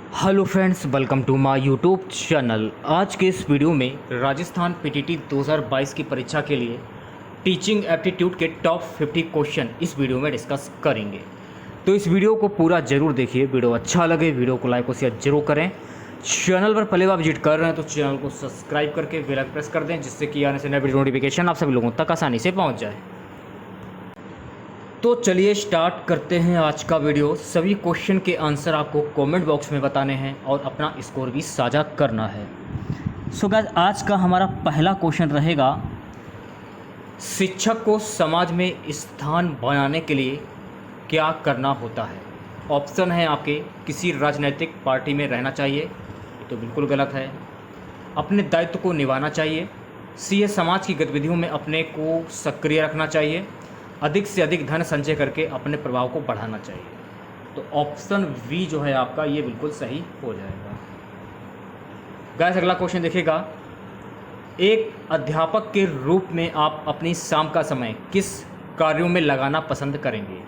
Hello friends, welcome to my YouTube channel. आज के इस वीडियो में राजस्थान पीटीटी 2022 की परीक्षा के लिए टीचिंग एप्टीट्यूड के टॉप 50 क्वेश्चन इस वीडियो में डिस्कस करेंगे। तो इस वीडियो को पूरा जरूर देखिए। वीडियो अच्छा लगे वीडियो को लाइक और शेयर जरूर करें। चैनल पर पहले बार विजिट कर रहे हैं तो चैनल को सब्सक्राइब करके बेल आइकन प्रेस कर दें, जिससे कि आने से नए वीडियो नोटिफिकेशन आप सभी लोगों तक आसानी से पहुँच जाए। तो चलिए स्टार्ट करते हैं आज का वीडियो। सभी क्वेश्चन के आंसर आपको कमेंट बॉक्स में बताने हैं और अपना स्कोर भी साझा करना है। सो गाइस, आज का हमारा पहला क्वेश्चन रहेगा, शिक्षक को समाज में स्थान बनाने के लिए क्या करना होता है। ऑप्शन है आपके, किसी राजनीतिक पार्टी में रहना चाहिए, तो बिल्कुल गलत है। अपने दायित्व को निभाना चाहिए। सी, समाज की गतिविधियों में अपने को सक्रिय रखना चाहिए। अधिक से अधिक धन संचय करके अपने प्रभाव को बढ़ाना चाहिए। तो ऑप्शन वी जो है आपका, ये बिल्कुल सही हो जाएगा। गाइस, अगला क्वेश्चन देखिएगा, एक अध्यापक के रूप में आप अपनी शाम का समय किस कार्यों में लगाना पसंद करेंगे।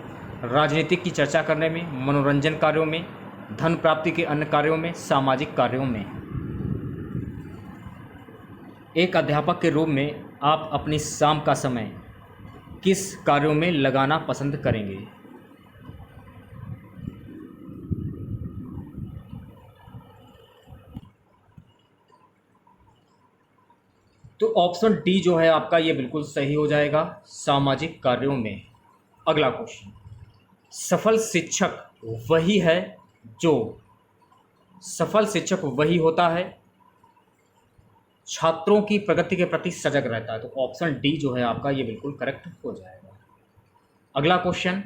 राजनीतिक की चर्चा करने में, मनोरंजन कार्यों में, धन प्राप्ति के अन्य कार्यों में, सामाजिक कार्यों में। एक अध्यापक के रूप में आप अपनी शाम का समय किस कार्यों में लगाना पसंद करेंगे। तो ऑप्शन डी जो है आपका, ये बिल्कुल सही हो जाएगा, सामाजिक कार्यों में। अगला क्वेश्चन, सफल शिक्षक वही है जो सफल शिक्षक वही होता है छात्रों की प्रगति के प्रति सजग रहता है। तो ऑप्शन डी जो है आपका, ये बिल्कुल करेक्ट हो जाएगा। अगला क्वेश्चन,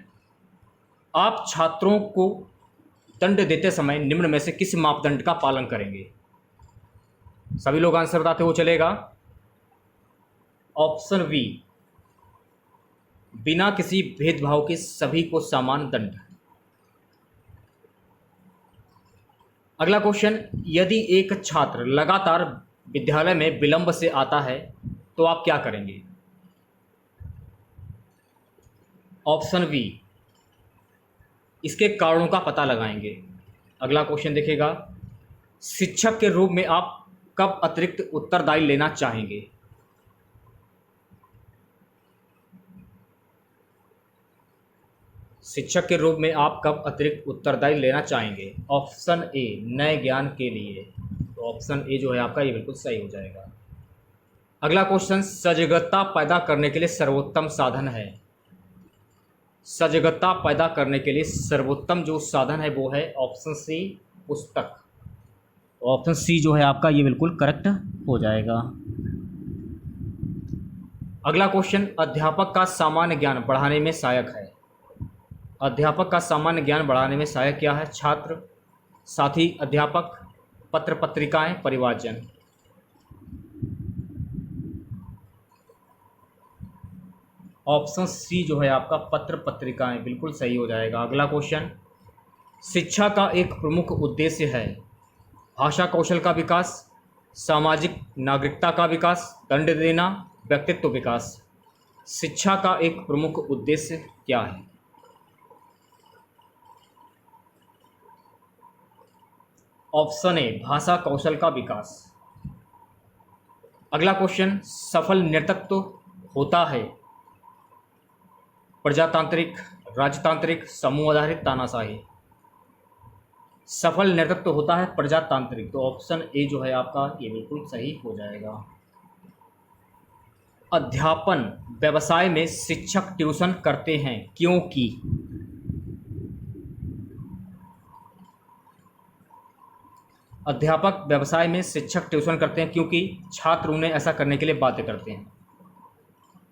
आप छात्रों को दंड देते समय निम्न में से किस मापदंड का पालन करेंगे। सभी लोग आंसर बताते हो चलेगा। ऑप्शन वी, बिना किसी भेदभाव के सभी को समान दंड। अगला क्वेश्चन, यदि एक छात्र लगातार विद्यालय में विलंब से आता है तो आप क्या करेंगे। ऑप्शन वी, इसके कारणों का पता लगाएंगे। अगला क्वेश्चन देखिएगा, शिक्षक के रूप में आप कब अतिरिक्त उत्तरदायी लेना चाहेंगे। शिक्षक के रूप में आप कब अतिरिक्त उत्तरदायी लेना चाहेंगे। ऑप्शन ए, नए ज्ञान के लिए। तो ऑप्शन ए जो है आपका, ये बिल्कुल सही हो जाएगा। अगला क्वेश्चन, सजगता पैदा करने के लिए सर्वोत्तम साधन है। सजगता पैदा करने के लिए सर्वोत्तम जो साधन है वो है ऑप्शन सी, पुस्तक। ऑप्शन सी जो है आपका, ये बिल्कुल करेक्ट हो जाएगा। अगला क्वेश्चन, अध्यापक का सामान्य ज्ञान बढ़ाने में सहायक है। अध्यापक का सामान्य ज्ञान बढ़ाने में सहायक क्या है। छात्र, साथी अध्यापक, पत्र पत्रिकाएं, परिवारजन। ऑप्शन सी जो है आपका, पत्र पत्रिकाएं, बिल्कुल सही हो जाएगा। अगला क्वेश्चन, शिक्षा का एक प्रमुख उद्देश्य है भाषा कौशल का विकास, सामाजिक नागरिकता का विकास, दंड देना, व्यक्तित्व विकास। शिक्षा का एक प्रमुख उद्देश्य क्या है। ऑप्शन ए, भाषा कौशल का विकास। अगला क्वेश्चन, सफल नेतृत्व होता है प्रजातांत्रिक, राजतांत्रिक, समूह आधारित, तानाशाही। सफल नेतृत्व होता है प्रजातांत्रिक। तो ऑप्शन ए जो है आपका, ये बिल्कुल सही हो जाएगा। अध्यापन व्यवसाय में शिक्षक ट्यूशन करते हैं क्योंकि। अध्यापक व्यवसाय में शिक्षक ट्यूशन करते हैं क्योंकि छात्र उन्हें ऐसा करने के लिए बाध्य करते हैं।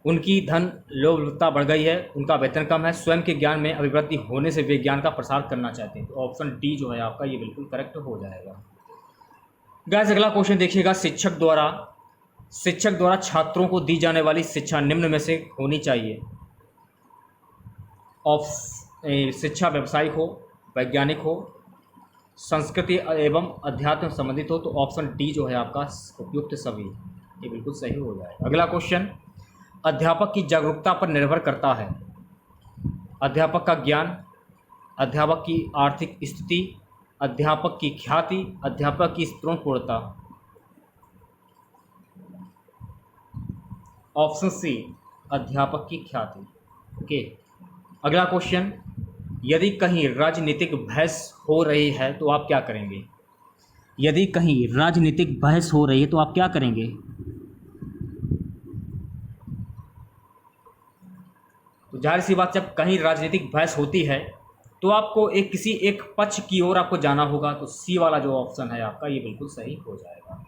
उनकी धन लोलुपता बढ़ गई है, उनका वेतन कम है, स्वयं के ज्ञान में अभिवृद्धि होने से वे ज्ञान का प्रसार करना चाहते हैं। तो ऑप्शन डी जो है आपका, ये बिल्कुल करेक्ट हो जाएगा। गाइस, अगला क्वेश्चन देखिएगा, शिक्षक द्वारा छात्रों को दी जाने वाली शिक्षा निम्न में से होनी चाहिए। शिक्षा व्यावसायिक हो, वैज्ञानिक हो, संस्कृति एवं अध्यात्म संबंधित हो। तो ऑप्शन डी जो है आपका, उपयुक्त सभी, ये बिल्कुल सही हो जाएगा। अगला क्वेश्चन, अध्यापक की जागरूकता पर निर्भर करता है अध्यापक का ज्ञान, अध्यापक की आर्थिक स्थिति, अध्यापक की ख्याति, अध्यापक की स्तृणपूर्णता। ऑप्शन सी अध्यापक की ख्याति। ओके, अगला क्वेश्चन, यदि कहीं राजनीतिक बहस हो रही है तो आप क्या करेंगे? यदि कहीं राजनीतिक बहस हो रही है तो आप क्या करेंगे? तो जाहिर सी बात, जब कहीं राजनीतिक बहस होती है तो आपको किसी एक पक्ष की ओर आपको जाना होगा। तो सी वाला जो ऑप्शन है आपका, ये बिल्कुल सही हो जाएगा।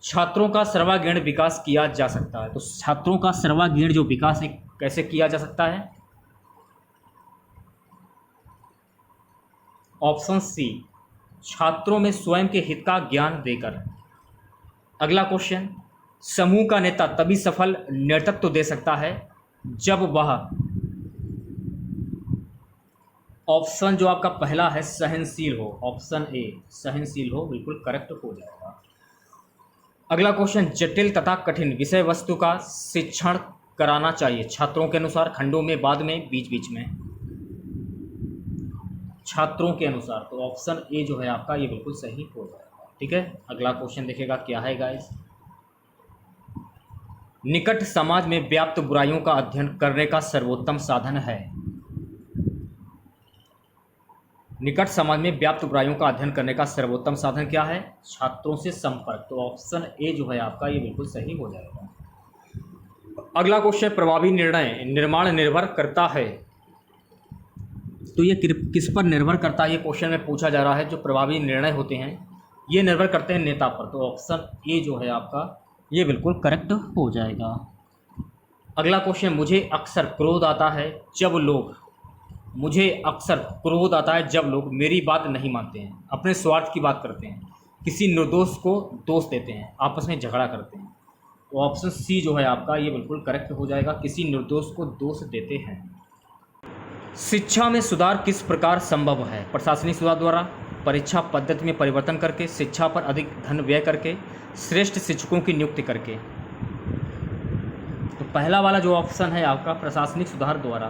छात्रों का सर्वांगीण विकास किया जा सकता है। तो छात्रों का सर्वांगीण जो विकास है कैसे किया जा सकता है? ऑप्शन सी छात्रों में स्वयं के हित का ज्ञान देकर। अगला क्वेश्चन, समूह का नेता तभी सफल नेतृत्व दे सकता है जब वह, ऑप्शन जो आपका पहला है सहनशील हो। ऑप्शन ए सहनशील हो, बिल्कुल करेक्ट हो जाएगा। अगला क्वेश्चन, जटिल तथा कठिन विषय वस्तु का शिक्षण कराना चाहिए छात्रों के अनुसार, खंडों में, बाद में, बीच बीच में। छात्रों के अनुसार, तो ऑप्शन ए जो है आपका ये बिल्कुल सही हो जाएगा। ठीक है, अगला क्वेश्चन देखिएगा क्या है गाइस। निकट समाज में व्याप्त बुराइयों का अध्ययन करने का सर्वोत्तम साधन है। निकट समाज में व्याप्त बुराइयों का अध्ययन करने का सर्वोत्तम साधन क्या है? छात्रों से संपर्क। तो ऑप्शन ए जो है आपका ये बिल्कुल सही हो जाएगा। अगला क्वेश्चन, प्रभावी निर्णय निर्माण निर्भर करता है। तो ये किस पर निर्भर करता है, ये क्वेश्चन में पूछा जा रहा है। जो प्रभावी निर्णय होते हैं ये निर्भर करते हैं नेता पर। तो ऑप्शन ए जो है आपका ये बिल्कुल करेक्ट हो जाएगा। अगला क्वेश्चन, मुझे अक्सर क्रोध आता है जब लोग मेरी बात नहीं मानते हैं, अपने स्वार्थ की बात करते हैं, किसी निर्दोष को दोष देते हैं, आपस में झगड़ा करते हैं। तो ऑप्शन सी जो है आपका ये बिल्कुल करेक्ट हो जाएगा, किसी निर्दोष को दोष देते हैं। शिक्षा में सुधार किस प्रकार संभव है? प्रशासनिक सुधार द्वारा, परीक्षा पद्धति में परिवर्तन करके, शिक्षा पर अधिक धन व्यय करके, श्रेष्ठ शिक्षकों की नियुक्ति करके। तो पहला वाला जो ऑप्शन है आपका प्रशासनिक सुधार द्वारा,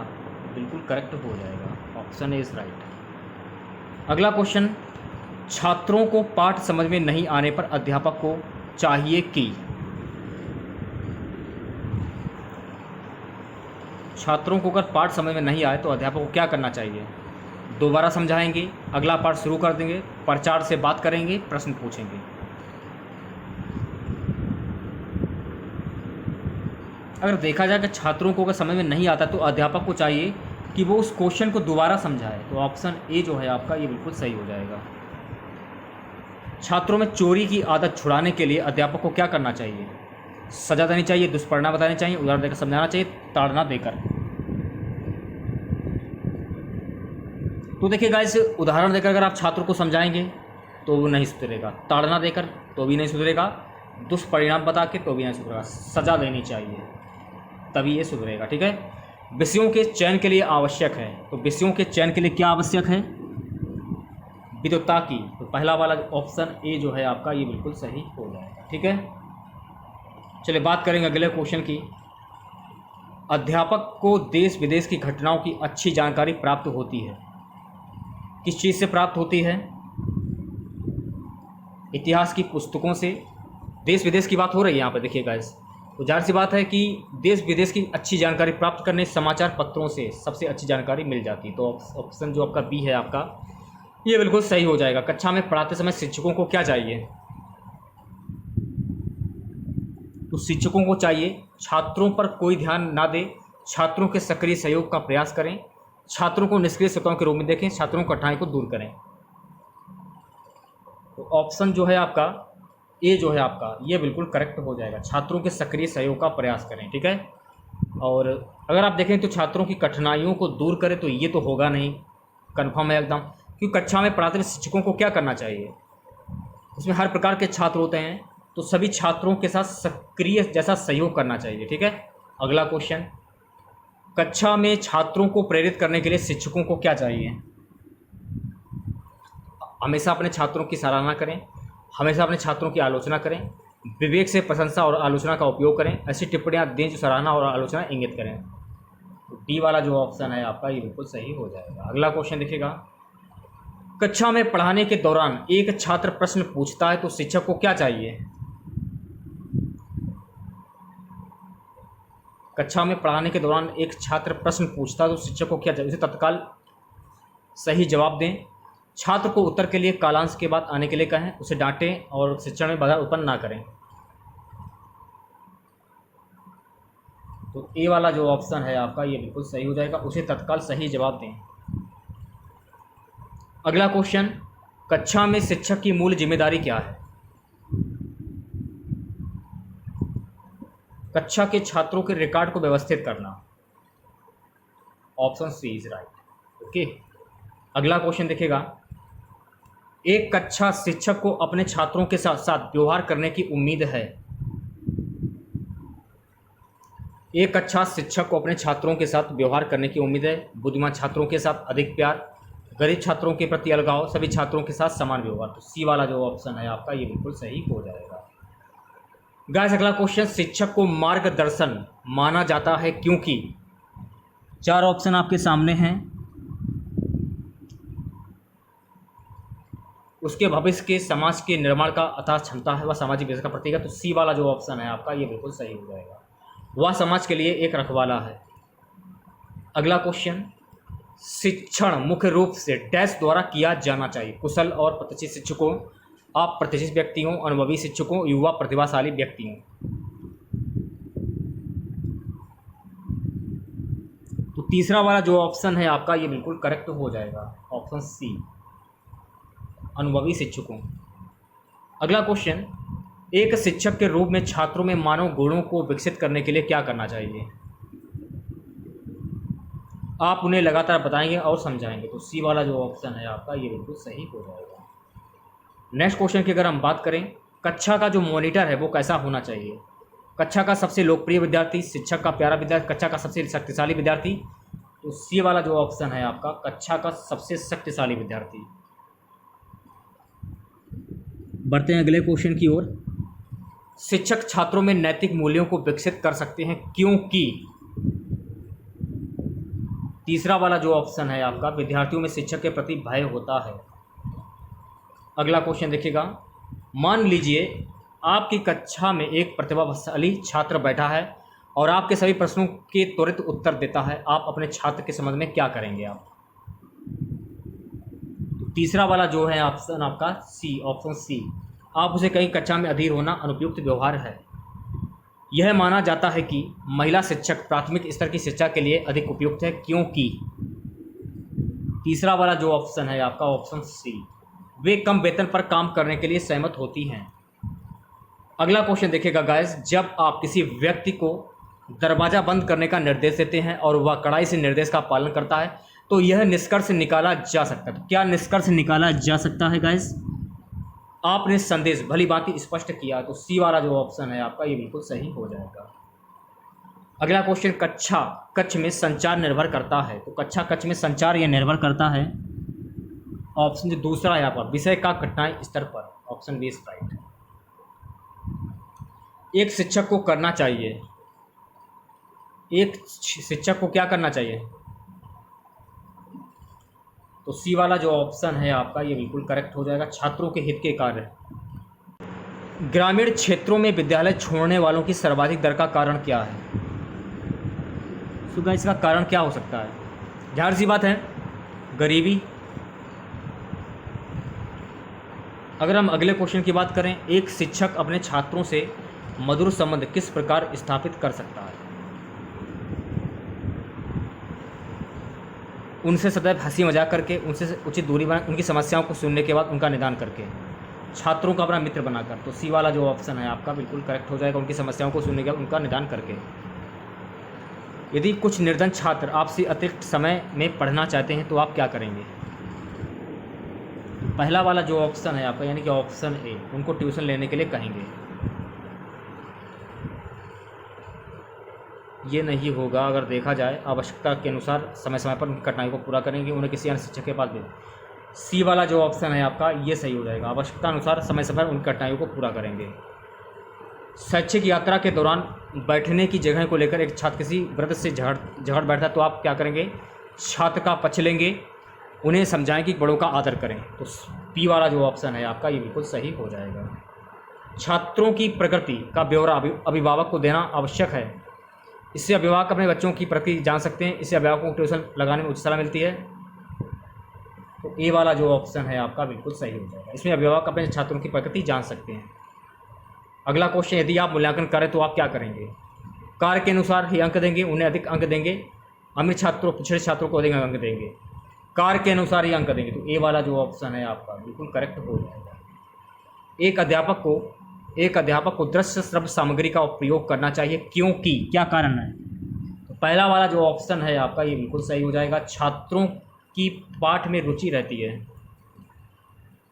बिल्कुल करेक्ट हो जाएगा। Option A is right. अगला क्वेश्चन, छात्रों को पाठ समझ में नहीं आने पर अध्यापक को चाहिए कि, छात्रों को अगर पाठ समझ में नहीं आए तो अध्यापक को क्या करना चाहिए? दोबारा समझाएंगे, अगला पाठ शुरू कर देंगे, प्रचार से बात करेंगे, प्रश्न पूछेंगे। अगर देखा जाए कि छात्रों को अगर समझ में नहीं आता तो अध्यापक को चाहिए कि वो उस क्वेश्चन को दोबारा समझाए। तो ऑप्शन ए जो है आपका ये बिल्कुल सही हो जाएगा। छात्रों में चोरी की आदत छुड़ाने के लिए अध्यापक को क्या करना चाहिए? सजा देनी चाहिए, दुष्परिणाम बताने चाहिए, उदाहरण देकर समझाना चाहिए, ताड़ना देकर। तो देखिए गाइस, उदाहरण देकर अगर आप छात्र को समझाएंगे तो वो नहीं सुधरेगा, ताड़ना देकर तो भी नहीं सुधरेगा, दुष्परिणाम बता के तो भी नहीं सुधरेगा, सजा देनी चाहिए तभी ये सुधरेगा। ठीक है, विषयों के चयन के लिए आवश्यक है। तो विषयों के चयन के लिए क्या आवश्यक है? विद्वत्ता की। तो पहला वाला ऑप्शन ए जो है आपका ये बिल्कुल सही हो जाएगा। ठीक है, चलिए बात करेंगे अगले क्वेश्चन की। अध्यापक को देश विदेश की घटनाओं की अच्छी जानकारी प्राप्त होती है। किस चीज़ से प्राप्त होती है? इतिहास की पुस्तकों से। देश विदेश की बात हो रही है यहाँ पर, देखिए गाइस, तो जाहिर सी बात है कि देश विदेश की अच्छी जानकारी प्राप्त करने समाचार पत्रों से सबसे अच्छी जानकारी मिल जाती है। तो ऑप्शन जो आपका बी है आपका ये बिल्कुल सही हो जाएगा। कक्षा में पढ़ाते समय शिक्षकों को क्या चाहिए? तो शिक्षकों को चाहिए छात्रों पर कोई ध्यान ना दे, छात्रों के सक्रिय सहयोग का प्रयास करें, छात्रों को निष्क्रिय श्रोताओं के रूप में देखें, छात्रों की कठिनाई को दूर करें। तो ऑप्शन जो है आपका ए जो है आपका ये बिल्कुल करेक्ट हो जाएगा, छात्रों के सक्रिय सहयोग का प्रयास करें। ठीक है, और अगर आप देखें तो छात्रों की कठिनाइयों को दूर करें तो ये तो होगा नहीं, कन्फर्म है एकदम, क्योंकि कक्षा में पढ़ाते हुए शिक्षकों को क्या करना चाहिए? इसमें हर प्रकार के छात्र होते हैं, तो सभी छात्रों के साथ सक्रिय जैसा सहयोग करना चाहिए। ठीक है, अगला क्वेश्चन, कक्षा में छात्रों को प्रेरित करने के लिए शिक्षकों को क्या चाहिए? हमेशा अपने छात्रों की सराहना करें, हमेशा अपने छात्रों की आलोचना करें, विवेक से प्रशंसा और आलोचना का उपयोग करें, ऐसी टिप्पणियां दें जो सराहना और आलोचना इंगित करें। तो डी वाला जो ऑप्शन है आपका ये बिल्कुल सही हो जाएगा। अगला क्वेश्चन देखिएगा, कक्षा में पढ़ाने के दौरान एक छात्र प्रश्न पूछता है तो शिक्षक को क्या चाहिए? कक्षा में पढ़ाने के दौरान एक छात्र प्रश्न पूछता है तो शिक्षक को क्या चाहिए? उसे तत्काल सही जवाब दें, छात्र को उत्तर के लिए कालांश के बाद आने के लिए कहें, उसे डांटें और शिक्षण में बाधा उत्पन्न ना करें। तो ए वाला जो ऑप्शन है आपका ये बिल्कुल सही हो जाएगा, उसे तत्काल सही जवाब दें। अगला क्वेश्चन, कक्षा में शिक्षक की मूल जिम्मेदारी क्या है? कक्षा के छात्रों के रिकॉर्ड को व्यवस्थित करना। Option C is right. Okay, अगला क्वेश्चन देखिएगा, एक कक्षा शिक्षक को अपने छात्रों के साथ साथ व्यवहार करने की उम्मीद है। एक अच्छा शिक्षक को अपने छात्रों के साथ व्यवहार करने की उम्मीद है, बुद्धिमान छात्रों के साथ अधिक प्यार, गरीब छात्रों के प्रति अलगाव, सभी छात्रों के साथ समान व्यवहार। तो सी वाला जो ऑप्शन है आपका ये बिल्कुल सही हो जाएगा। गाइस अगला क्वेश्चन, शिक्षक को मार्गदर्शन माना जाता है क्योंकि? चार ऑप्शन आपके सामने हैं। उसके भविष्य के समाज के निर्माण का अथाह क्षमता है, वह सामाजिक विकास का प्रतीक है। तो सी वाला जो ऑप्शन है आपका ये बिल्कुल सही हो जाएगा, वह समाज के लिए एक रखवाला है। अगला क्वेश्चन, शिक्षण मुख्य रूप से डैश द्वारा किया जाना चाहिए? कुशल और प्रतिष्ठित शिक्षकों, अप्रतिष्ठित व्यक्तियों, अनुभवी शिक्षकों, युवा प्रतिभाशाली व्यक्तियों। तो तीसरा वाला जो ऑप्शन है आपका ये बिल्कुल करेक्ट हो जाएगा, ऑप्शन सी, अनुभवी शिक्षकों। अगला क्वेश्चन, एक शिक्षक के रूप में छात्रों में मानव गुणों को विकसित करने के लिए क्या करना चाहिए? आप उन्हें लगातार बताएंगे और समझाएंगे। तो सी वाला जो ऑप्शन है आपका ये बिल्कुल सही हो जाएगा। नेक्स्ट क्वेश्चन की अगर हम बात करें, कक्षा का जो मॉनिटर है वो कैसा होना चाहिए? कक्षा का सबसे लोकप्रिय विद्यार्थी, शिक्षक का प्यारा विद्यार्थी, कक्षा का सबसे शक्तिशाली विद्यार्थी। तो सी वाला जो ऑप्शन है आपका, कक्षा का सबसे शक्तिशाली विद्यार्थी। बढ़ते हैं अगले क्वेश्चन की ओर, शिक्षक छात्रों में नैतिक मूल्यों को विकसित कर सकते हैं क्योंकि? तीसरा वाला जो ऑप्शन है आपका, विद्यार्थियों में शिक्षक के प्रति भय होता है। अगला क्वेश्चन देखिएगा, मान लीजिए आपकी कक्षा में एक प्रतिभाशाली छात्र बैठा है और आपके सभी प्रश्नों के त्वरित उत्तर देता है, आप अपने छात्र के संबंध में क्या करेंगे आप? तो तीसरा वाला जो है ऑप्शन आपका सी, ऑप्शन सी, आप उसे कहीं कक्षा में अधीर होना अनुपयुक्त व्यवहार है। यह माना जाता है कि महिला शिक्षक प्राथमिक स्तर की शिक्षा के लिए अधिक उपयुक्त है क्योंकि? तीसरा वाला जो ऑप्शन है आपका, ऑप्शन सी, वे कम वेतन पर काम करने के लिए सहमत होती हैं। अगला क्वेश्चन देखिएगा गाइस, जब आप किसी व्यक्ति को दरवाज़ा बंद करने का निर्देश देते हैं और वह कड़ाई से निर्देश का पालन करता है तो यह निष्कर्ष निकाला जा सकता है। तो क्या निष्कर्ष निकाला जा सकता है गाइस? आपने संदेश भली भांति स्पष्ट किया। तो सी वाला जो ऑप्शन है आपका ये बिल्कुल सही हो जाएगा। अगला क्वेश्चन, कक्ष में संचार निर्भर करता है। तो कक्ष में संचार ये निर्भर करता है, ऑप्शन जो दूसरा है आपका, विषय का कठिनाई स्तर पर। Option B is right. एक शिक्षक को करना चाहिए, एक शिक्षक को क्या करना चाहिए? तो सी वाला जो ऑप्शन है आपका ये बिल्कुल करेक्ट हो जाएगा, छात्रों के हित के कार्य। ग्रामीण क्षेत्रों में विद्यालय छोड़ने वालों की सर्वाधिक दर का कारण क्या है? तो इसका कारण क्या हो सकता है? जाहिर सी बात है, गरीबी। अगर हम अगले क्वेश्चन की बात करें, एक शिक्षक अपने छात्रों से मधुर संबंध किस प्रकार स्थापित कर सकता है? उनसे सदैव हंसी मजाक करके, उनसे उचित दूरी बना, उनकी समस्याओं को सुनने के बाद उनका निदान करके, छात्रों का अपना मित्र बनाकर। तो सी वाला जो ऑप्शन है आपका बिल्कुल करेक्ट हो जाएगा, उनकी समस्याओं को सुनने के बाद उनका निदान करके। यदि कुछ निर्धन छात्र आपसे अतिरिक्त समय में पढ़ना चाहते हैं तो आप क्या करेंगे? पहला वाला जो ऑप्शन है आपका यानी कि ऑप्शन ए, उनको ट्यूशन लेने के लिए कहेंगे। ये नहीं होगा, अगर देखा जाए आवश्यकता के अनुसार समय समय पर उनकी कठिनाई को पूरा करेंगे, उन्हें किसी अन्य शिक्षक के पास भेजें। सी वाला जो ऑप्शन है आपका ये सही हो जाएगा, आवश्यकता अनुसार समय समय पर उनकी कठिनाइयों को पूरा करेंगे। शैक्षिक यात्रा के दौरान बैठने की जगह को लेकर एक छात्र किसी वृद्ध से झगड़ बैठता है तो आप क्या करेंगे? छात्र का पक्ष लेंगे उन्हें समझाएं कि बड़ों का आदर करें। तो पी वाला जो ऑप्शन है आपका ये बिल्कुल सही हो जाएगा। छात्रों की प्रगति का ब्यौरा अभिभावक को देना आवश्यक है। इससे अभिभावक अपने बच्चों की प्रगति जान सकते हैं। इससे अभिभावकों को ट्यूशन लगाने में उचित सलाह मिलती है। तो ए वाला जो ऑप्शन है आपका बिल्कुल सही हो जाएगा। इसमें अभिभावक अपने छात्रों की प्रगति जान सकते हैं। अगला क्वेश्चन, यदि आप मूल्यांकन करें तो आप क्या करेंगे? कार्य के अनुसार ही अंक देंगे, उन्हें अधिक अंक देंगे, अमीर छात्रों पिछड़े छात्रों को अधिक अंक देंगे। कार्य के अनुसार ही अंक देंगे। तो ए वाला जो ऑप्शन है आपका बिल्कुल करेक्ट हो जाएगा। एक अध्यापक को दृश्य श्रव्य सामग्री का प्रयोग करना चाहिए, क्योंकि क्या कारण है? तो पहला वाला जो ऑप्शन है आपका ये बिल्कुल सही हो जाएगा। छात्रों की पाठ में रुचि रहती है।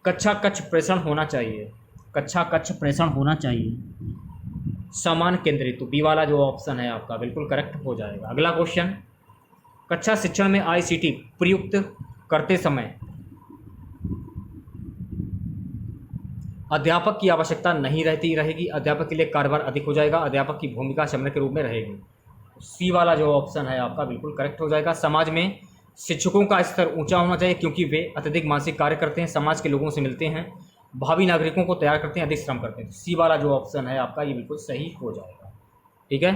कक्षा कक्ष प्रेषण होना चाहिए। कक्षा कक्ष प्रेषण होना चाहिए। समान केंद्रित। तो बी वाला जो ऑप्शन है आपका बिल्कुल करेक्ट हो जाएगा। अगला क्वेश्चन, कक्षा शिक्षण में आईसीटी प्रयुक्त करते समय अध्यापक की आवश्यकता नहीं रहेगी। अध्यापक के लिए कार्यभार अधिक हो जाएगा। अध्यापक की भूमिका समन्वय के रूप में रहेगी। सी वाला जो ऑप्शन है आपका बिल्कुल करेक्ट हो जाएगा। समाज में शिक्षकों का स्तर ऊंचा होना चाहिए, क्योंकि वे अत्यधिक मानसिक कार्य करते हैं, समाज के लोगों से मिलते हैं, भावी नागरिकों को तैयार करते हैं, अधिक श्रम करते हैं। सी वाला जो ऑप्शन है आपका ये बिल्कुल सही हो जाएगा। ठीक है।